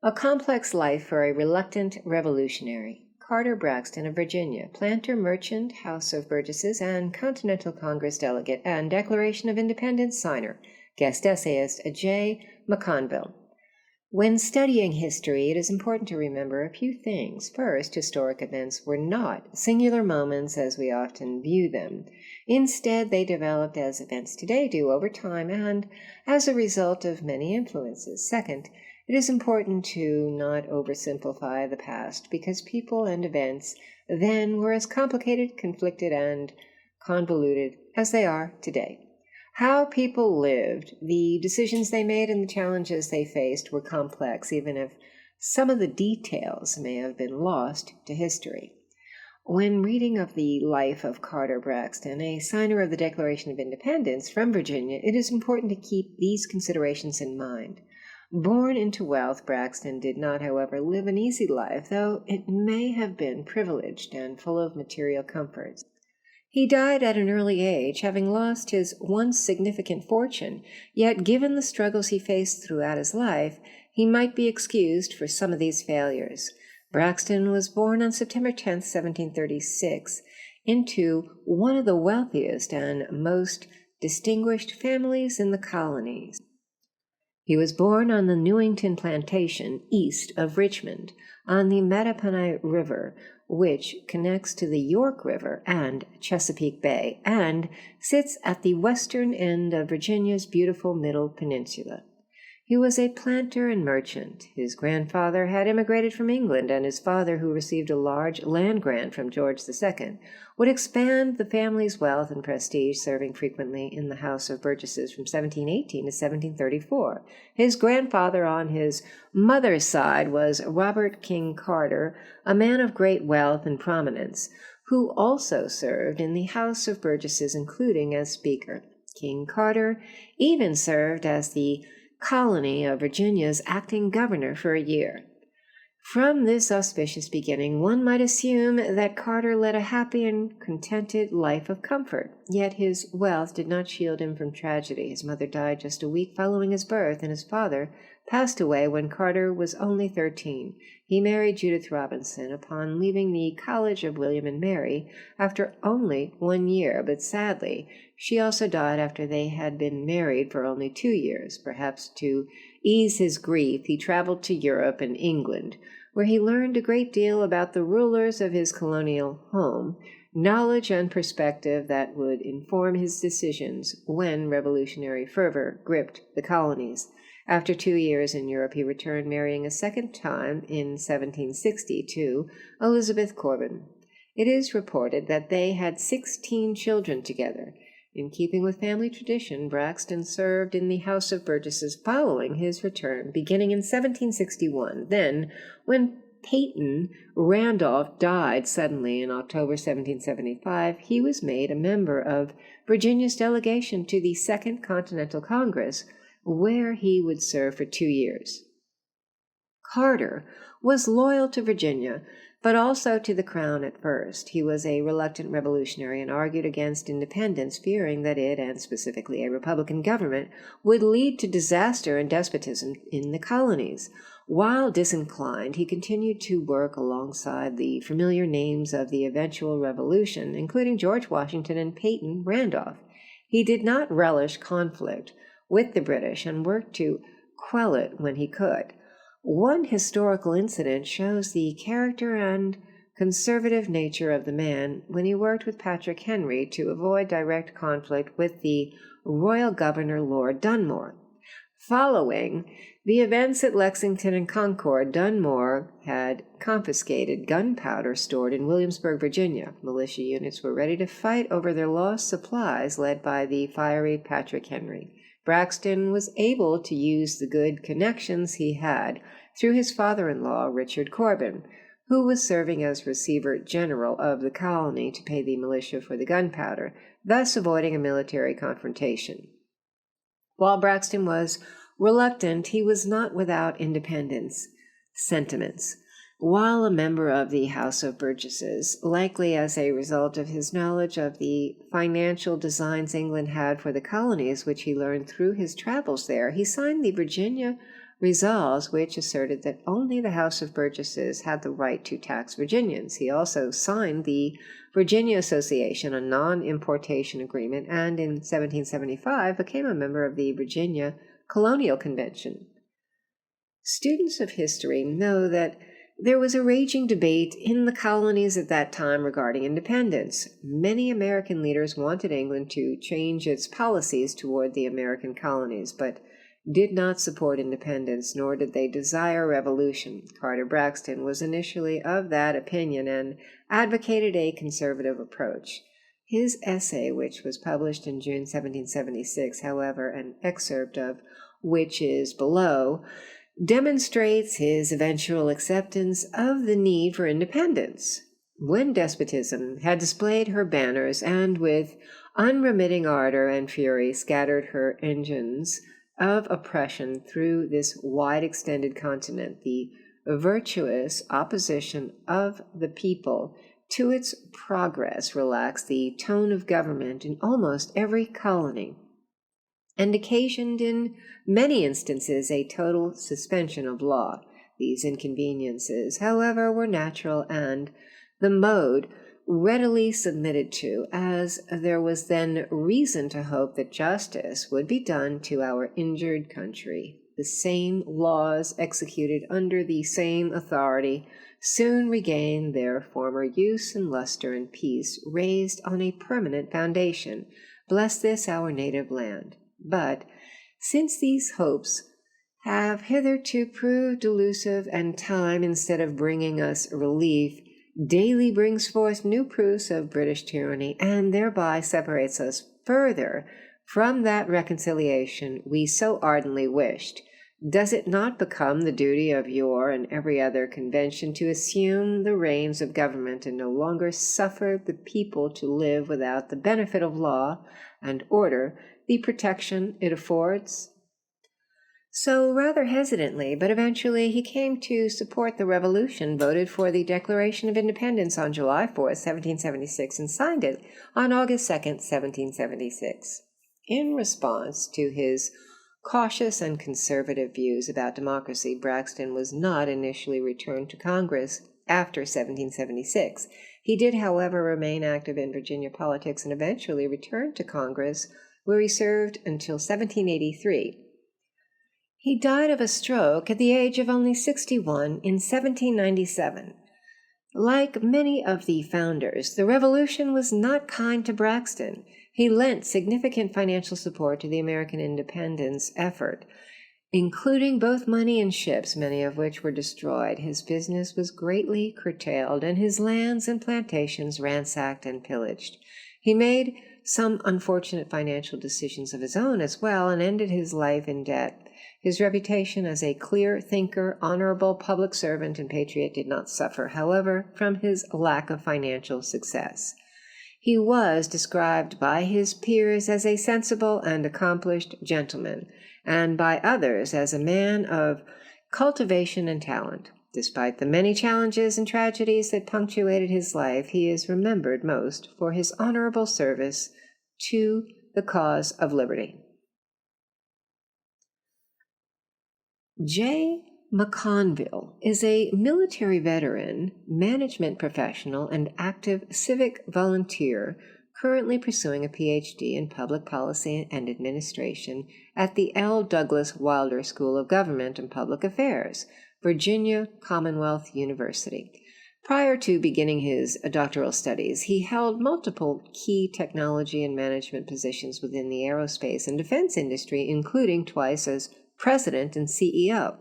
A complex life for a reluctant revolutionary. Carter Braxton of Virginia, planter, merchant, House of Burgesses, and Continental Congress delegate, and Declaration of Independence signer, guest essayist Jay McConville. When studying history, it is important to remember a few things. First, historic events were not singular moments as we often view them. Instead, they developed as events today do over time and as a result of many influences. Second, it is important to not oversimplify the past because people and events then were as complicated, conflicted, and convoluted as they are today. How people lived, the decisions they made, and the challenges they faced were complex, even if some of the details may have been lost to history. When reading of the life of Carter Braxton, a signer of the Declaration of Independence from Virginia, it is important to keep these considerations in mind. Born into wealth, Braxton did not, however, live an easy life, though it may have been privileged and full of material comforts. He died at an early age, having lost his once significant fortune, yet given the struggles he faced throughout his life, he might be excused for some of these failures. Braxton was born on September 10, 1736, into one of the wealthiest and most distinguished families in the colonies. He was born on the Newington Plantation, east of Richmond, on the Mattapony River, which connects to the York River and Chesapeake Bay, and sits at the western end of Virginia's beautiful Middle Peninsula. He was a planter and merchant. His grandfather had immigrated from England, and his father, who received a large land grant from George II, would expand the family's wealth and prestige, serving frequently in the House of Burgesses from 1718 to 1734. His grandfather on his mother's side was Robert King Carter, a man of great wealth and prominence, who also served in the House of Burgesses, including as Speaker. King Carter even served as the colony of Virginia's acting governor for a year. From this auspicious beginning, one might assume that Carter led a happy and contented life of comfort. Yet his wealth did not shield him from tragedy. His mother died just a week following his birth, and his father passed away when Carter was only 13. He married Judith Robinson upon leaving the College of William and Mary after only 1 year, but sadly, she also died after they had been married for only 2 years. Perhaps to ease his grief, he traveled to Europe and England, where he learned a great deal about the rulers of his colonial home, knowledge and perspective that would inform his decisions when revolutionary fervor gripped the colonies. After 2 years in Europe, he returned, marrying a second time in 1760 to Elizabeth Corbin. It is reported that they had 16 children together. In keeping with family tradition, Braxton served in the House of Burgesses following his return, beginning in 1761. Then, when Peyton Randolph died suddenly in October 1775, he was made a member of Virginia's delegation to the Second Continental Congress, where he would serve for 2 years. Carter was loyal to Virginia, but also to the crown at first. He was a reluctant revolutionary and argued against independence, fearing that it, and specifically a Republican government, would lead to disaster and despotism in the colonies. While disinclined, he continued to work alongside the familiar names of the eventual revolution, including George Washington and Peyton Randolph. He did not relish conflict with the British and worked to quell it when he could. One historical incident shows the character and conservative nature of the man when he worked with Patrick Henry to avoid direct conflict with the royal governor Lord Dunmore. Following the events at Lexington and Concord, Dunmore had confiscated gunpowder stored in Williamsburg, Virginia. Militia units were ready to fight over their lost supplies, led by the fiery Patrick Henry. Braxton was able to use the good connections he had through his father-in-law, Richard Corbin, who was serving as receiver general of the colony, to pay the militia for the gunpowder, thus avoiding a military confrontation. While Braxton was reluctant, he was not without independence sentiments. While a member of the House of Burgesses, likely as a result of his knowledge of the financial designs England had for the colonies, which he learned through his travels there, he signed the Virginia resolves which asserted that only the House of Burgesses had the right to tax Virginians. He also signed the Virginia Association, a non-importation agreement, and in 1775 became a member of the Virginia Colonial Convention. Students of history know that there was a raging debate in the colonies at that time regarding independence. Many American leaders wanted England to change its policies toward the American colonies, but did not support independence, nor did they desire revolution. Carter Braxton was initially of that opinion and advocated a conservative approach. His essay, which was published in June 1776, however, an excerpt of which is below, demonstrates his eventual acceptance of the need for independence. When despotism had displayed her banners and with unremitting ardor and fury scattered her engines of oppression through this wide extended continent, the virtuous opposition of the people to its progress relaxed the tone of government in almost every colony, and occasioned in many instances a total suspension of law. These inconveniences, however, were natural, and the mode readily submitted to, as there was then reason to hope that justice would be done to our injured country. The same laws executed under the same authority soon regained their former use and luster, and peace raised on a permanent foundation. Bless this our native land. But since these hopes have hitherto proved delusive, and time, instead of bringing us relief, daily brings forth new proofs of British tyranny, and thereby separates us further from that reconciliation we so ardently wished, does it not become the duty of your and every other convention to assume the reins of government and no longer suffer the people to live without the benefit of law and order, the protection it affords? So, rather hesitantly, but eventually he came to support the revolution, voted for the Declaration of Independence on July 4th, 1776, and signed it on August 2nd, 1776. In response to his cautious and conservative views about democracy, Braxton was not initially returned to Congress after 1776. He did, however, remain active in Virginia politics and eventually returned to Congress, where he served until 1783. He died of a stroke at the age of only 61 in 1797. Like many of the founders, the Revolution was not kind to Braxton. He lent significant financial support to the American independence effort, including both money and ships, many of which were destroyed. His business was greatly curtailed, and his lands and plantations ransacked and pillaged. He made some unfortunate financial decisions of his own as well, and ended his life in debt. His reputation as a clear thinker, honorable public servant, and patriot did not suffer, however, from his lack of financial success. He was described by his peers as a sensible and accomplished gentleman, and by others as a man of cultivation and talent. Despite the many challenges and tragedies that punctuated his life, he is remembered most for his honorable service to the cause of liberty. Jay McConville is a military veteran, management professional, and active civic volunteer currently pursuing a Ph.D. in Public Policy and Administration at the L. Douglas Wilder School of Government and Public Affairs, Virginia Commonwealth University. Prior to beginning his doctoral studies, he held multiple key technology and management positions within the aerospace and defense industry, including twice as president and CEO.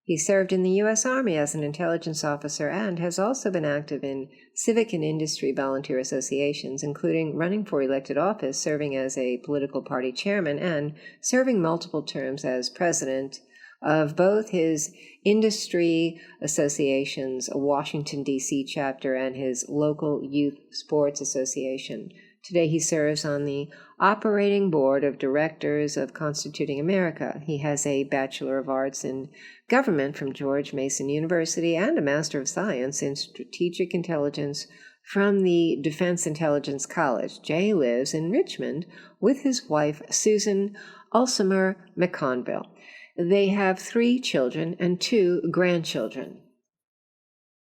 He served in the U.S. Army as an intelligence officer and has also been active in civic and industry volunteer associations, including running for elected office, serving as a political party chairman, and serving multiple terms as president of both his industry association's Washington, D.C. chapter and his local youth sports association. Today he serves on the operating board of directors of Constituting America. He has a Bachelor of Arts in Government from George Mason University and a Master of Science in Strategic Intelligence from the Defense Intelligence College. Jay lives in Richmond with his wife, Susan Ulsimer McConville. They have 3 children and 2 grandchildren.